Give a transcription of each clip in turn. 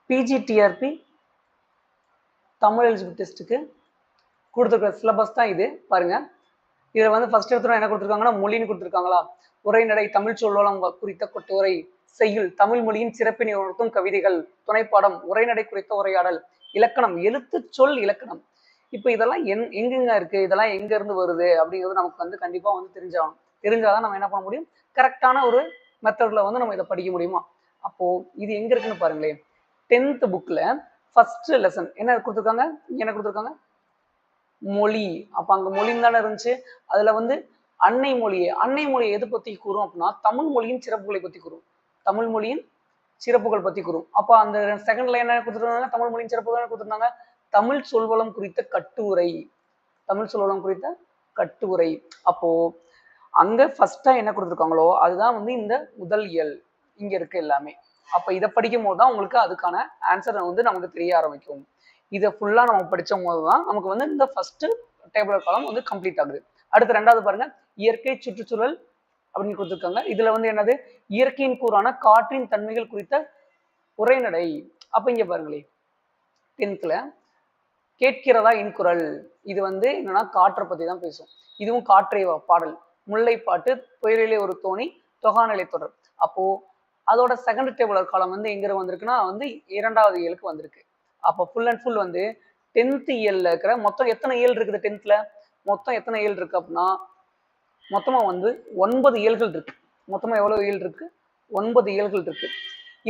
PGTRB Tamil eligible டெஸ்ட்டுக்கு கொடுத்துருக்க syllabus தான் இது பாருங்க. இதில் வந்து ஃபர்ஸ்ட் எடுத்துனா என்ன கொடுத்துருக்காங்கன்னா மொழின்னு கொடுத்துருக்காங்களா. உரைநடை, தமிழ் சொல்வளம் குறித்த கொட்டுரை, செய்யுள், தமிழ் மொழியின் சிறப்பினை உணர்த்தும் கவிதைகள், துணைப்பாடம், உரைநடை குறித்த உரையாடல், இலக்கணம், எழுத்து சொல் இலக்கணம். இப்போ இதெல்லாம் எங்கெங்க இருக்கு, இதெல்லாம் எங்க இருந்து வருது அப்படிங்கிறது நமக்கு வந்து கண்டிப்பா வந்து தெரிஞ்சாகணும். தெரிஞ்சாதான் நம்ம என்ன பண்ண முடியும், கரெக்டான ஒரு மெத்தட்ல வந்து நம்ம இதை படிக்க முடியுமா. அப்போ இது எங்க இருக்குன்னு பாருங்களேன். 10th புக்ல ஃபர்ஸ்ட் லெசன் என்ன கொடுத்துருக்காங்க, என்ன கொடுத்துருக்காங்க, மொழி. அப்ப அங்க மொழின்னு தானே இருந்துச்சு. அதுல வந்து அன்னை மொழியை எது பத்தி கூறும் அப்படின்னா தமிழ் மொழியின் சிறப்புகளை பத்தி கூறும். தமிழ் மொழியின் சிறப்புகள் பத்தி கூறும். அப்ப அந்த செகண்ட் லைன் என்ன கொடுத்துருந்தாங்க, தமிழ் மொழியின் சிறப்புகள் கொடுத்துருந்தாங்க, தமிழ் சொல்வளம் குறித்த கட்டுரை, தமிழ் சொல்வளம் குறித்த கட்டுரை. அப்போ அங்க ஃபர்ஸ்டா என்ன கொடுத்துருக்காங்களோ அதுதான் வந்து இந்த முதல் இயல் இங்க இருக்கு எல்லாமே. அப்ப இதை படிக்கும் போதுதான் உங்களுக்கு அதுக்கான ஆன்சர் வந்து நமக்கு தெரிய ஆரம்பிக்கும். இதை ஃபுல்லா நம்ம படிச்ச போதுதான் நமக்கு வந்து இந்த ஃபர்ஸ்ட் டேபிள் காலம் வந்து கம்ப்ளீட் ஆகுது. அடுத்து ரெண்டாவது பாருங்க, இயற்கை சுற்றுச்சூழல் அப்படின்னு கொடுத்துருக்காங்க. இதுல வந்து என்னது, இயற்கையின் கூறான காற்றின் தன்மைகள் குறித்த உரைநடை. அப்ப இங்க பாருங்களேன், 10th கேட்கிறதா இன்குரல். இது வந்து என்னன்னா காற்றை பத்தி தான் பேசும். இதுவும் காற்றை பாடல், முல்லைப்பாட்டு, புயலிலே ஒரு தோணி, தொகாநிலை தொடர். அப்போ அதோட செகண்ட் டேபிள் காலம் வந்து எங்க வந்திருக்குன்னா வந்து இரண்டாவது இயலுக்கு வந்திருக்கு. அப்போ ஃபுல் அண்ட் ஃபுல் வந்து 10th இயல்ல இருக்கிற மொத்தம் எத்தனை இயல் இருக்குது, 10th மொத்தம் எத்தனை இயல் இருக்கு அப்படின்னா மொத்தமா வந்து 9 இயல்கள் இருக்கு. மொத்தமா எவ்வளவு இயல் இருக்கு, 9 இயல்கள் இருக்கு.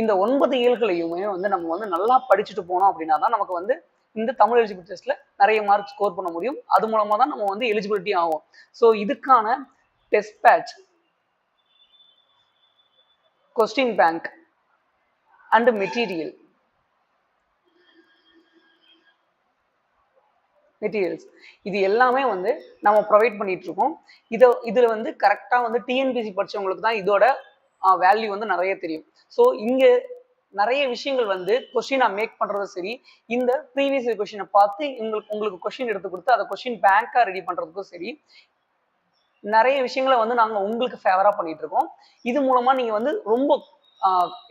இந்த 9 இயல்களையுமே வந்து நம்ம வந்து நல்லா படிச்சுட்டு போனோம் அப்படின்னா தான் நமக்கு வந்து இந்த தமிழ் எலிஜிபிலிட்டி டெஸ்ட்ல நிறைய மார்க் ஸ்கோர் பண்ண முடியும். அது மூலமா தான் நம்ம வந்து எலிஜிபிலிட்டி ஆகும். ஸோ இதுக்கான test batch, question bank and materials இது எல்லாமே வந்து நம்ம ப்ரொவைட் பண்ணிட்டு இருக்கோம். இதுல வந்து கரெக்டா வந்து டிஎன்பிசி படிச்சவங்களுக்கு தான் இதோட வேல்யூ வந்து நிறைய தெரியும். ஸோ இங்க நிறைய விஷயங்கள் வந்து கொஸ்டினா மேக் பண்றதும் சரி, இந்த ப்ரீவியஸ் கொஸ்டினை பார்த்து உங்களுக்கு கொஸ்டின் எடுத்து கொடுத்து அதை கொஸ்டின் பேங்கா ரெடி பண்றதுக்கும் சரி, நிறைய விஷயங்களை வந்து நாங்க உங்களுக்கு ஃபேவரா பண்ணிட்டு இருக்கோம். இது மூலமா நீங்க வந்து ரொம்ப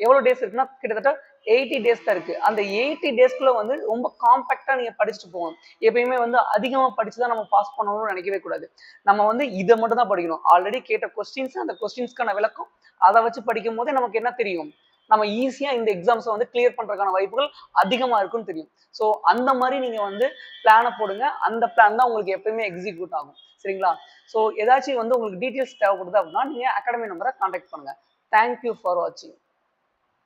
எவ்வளவு டேஸ் இருக்குன்னா கிட்டத்தட்ட 80 டேஸ் தான் இருக்கு. அந்த 80 டேஸ்க்குள்ள வந்து ரொம்ப காம்பாக்டா நீங்க படிச்சுட்டு போகணும். எப்பயுமே வந்து அதிகமா படிச்சுதான் நம்ம பாஸ் பண்ணணும்னு நினைக்கவே கூடாது. நம்ம வந்து இதை மட்டும் தான் படிக்கணும். ஆல்ரெடி கேட்ட கொஸ்டின்ஸ், அந்த கொஸ்டின்ஸ்க்கான விளக்கம், அதை வச்சு படிக்கும் போதே நமக்கு என்ன தெரியும், நம்ம ஈஸியா இந்த எக்ஸாம்ஸை வந்து கிளியர் பண்றதுக்கான வாய்ப்புகள் அதிகமா இருக்குன்னு தெரியும். ஸோ அந்த மாதிரி நீங்க வந்து பிளானை போடுங்க. அந்த பிளான் தான் உங்களுக்கு எப்பயுமே எக்ஸிக்யூட் ஆகும். சரிங்களா? ஸோ ஏதாச்சும் வந்து உங்களுக்கு டீட்டெயில்ஸ் தேவைப்படுது அப்படின்னா நீங்க அகாடமி நம்பரை கான்டாக்ட் பண்ணுங்க. தேங்க்யூ ஃபார் வாட்சிங்.